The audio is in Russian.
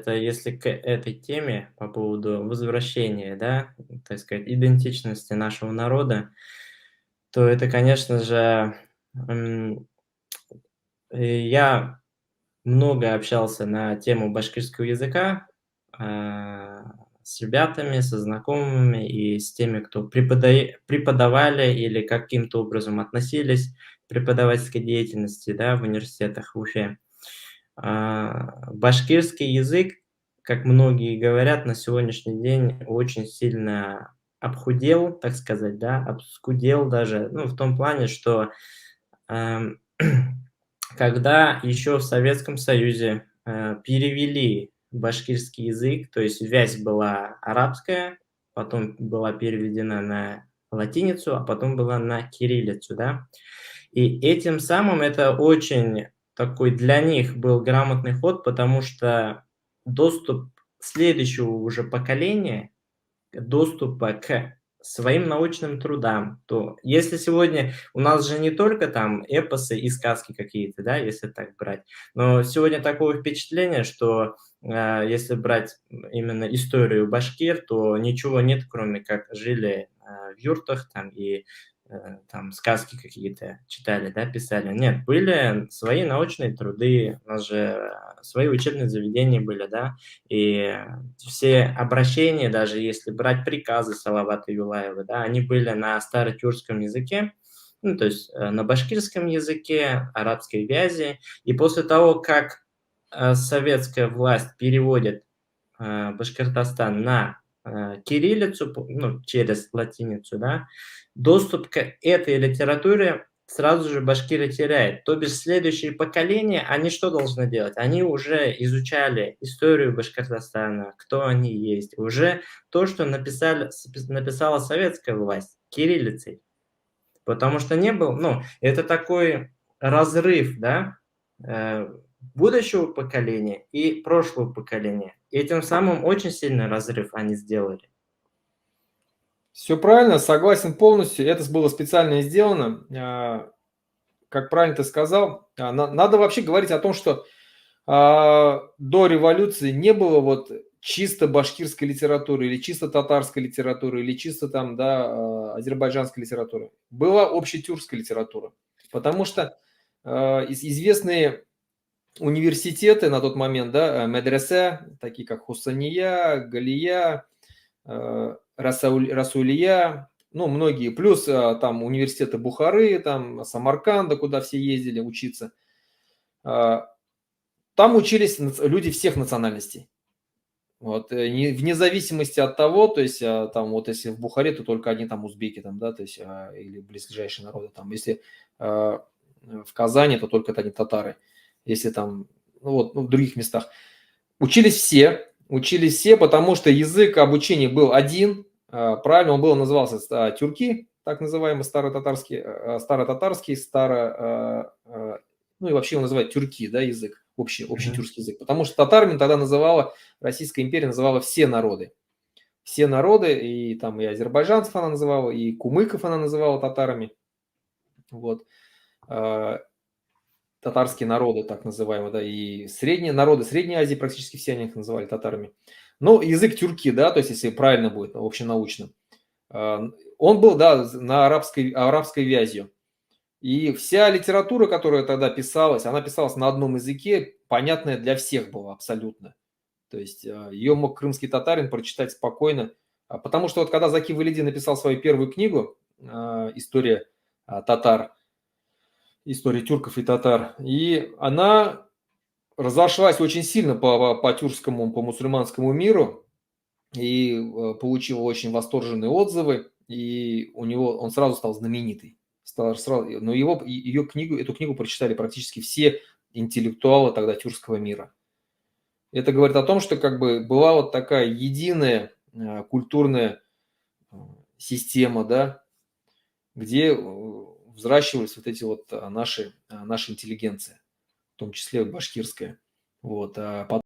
Это если к этой теме по поводу возвращения, да, так сказать, идентичности нашего народа, то это, конечно же, м, я много общался на тему башкирского языка, с ребятами, со знакомыми и с теми, кто преподавали или каким-то образом относились к преподавательской деятельности, да, в университетах в Уфе. Башкирский язык, как многие говорят, на сегодняшний день очень сильно обхудел, так сказать, да, обскудел даже, ну, в том плане, что, эм, когда еще в Советском Союзе, перевели башкирский язык, то есть вязь была арабская, потом была переведена на латиницу, а потом была на кириллицу, да. И этим самым это очень такой для них был грамотный ход, потому что доступ следующего уже поколения, доступа к своим научным трудам. То если сегодня у нас же не только там эпосы и сказки какие-то, да, если так брать, но сегодня такое впечатление, что, если брать именно историю башкир, то ничего нет, кроме как жили, в юртах там и, там сказки какие-то читали, да, писали. Нет, были свои научные труды, у нас же, свои учебные заведения были, да. И все обращения, даже если брать приказы Салавата Юлаева, да, они были на старотюркском языке, ну, то есть на башкирском языке, арабской вязи. И после того, как советская власть переводит Башкортостан на кириллицу, ну, через латиницу, да, доступ к этой литературе сразу же башкиры теряют. То бишь следующие поколения, они что должны делать? Они уже изучали историю Башкортостана, кто они есть. Уже то, что написала советская власть кириллицей. Потому что не был, ну, это такой разрыв, да, будущего поколения и прошлого поколения. И тем самым очень сильный разрыв они сделали. Все правильно, согласен полностью. Это было специально сделано. Как правильно ты сказал, надо вообще говорить о том, что до революции не было вот чисто башкирской литературы или чисто татарской литературы или чисто там, да, азербайджанской литературы. Была общетюркская литература. Потому что известные университеты на тот момент, да, медресе, такие как Хусания, Галия, Расулия, ну, многие, плюс там университеты Бухары, там Самарканда, куда все ездили учиться. Там учились люди всех национальностей. Вот, вне зависимости от того, то есть там вот если в Бухаре, то только одни там узбеки, там, да, то есть, или близлежащие народы там. Если в Казани, то только одни татары. Если там, ну вот, ну, в других местах. Учились все, потому что язык обучения был один, правильно, он был, назывался тюрки, так называемый старотатарский, ну и вообще его называют тюрки, да, язык, общий Мгм. тюркский язык, потому что татарами тогда называла, Российская империя называла все народы, и там и азербайджанцев она называла, и кумыков она называла татарами, вот, а, татарские народы, так называемые, да, и средние народы Средней Азии, практически все они их называли татарами. Ну, язык тюрки, да, то есть если правильно будет, общенаучно. Он был, да, на арабской вязью. И вся литература, которая тогда писалась, она писалась на одном языке, понятная для всех была абсолютно. То есть ее мог крымский татарин прочитать спокойно. Потому что вот когда Заки Валиди написал свою первую книгу «История татар», «История тюрков и татар», и она разошлась очень сильно по тюркскому, по мусульманскому миру и получила очень восторженные отзывы, и у него он сразу стал знаменитый. Но эту книгу прочитали практически все интеллектуалы тогда тюркского мира. Это говорит о том, что как бы была вот такая единая культурная э, система, да, где взращивались вот эти вот наша интеллигенция, в том числе башкирская. Вот.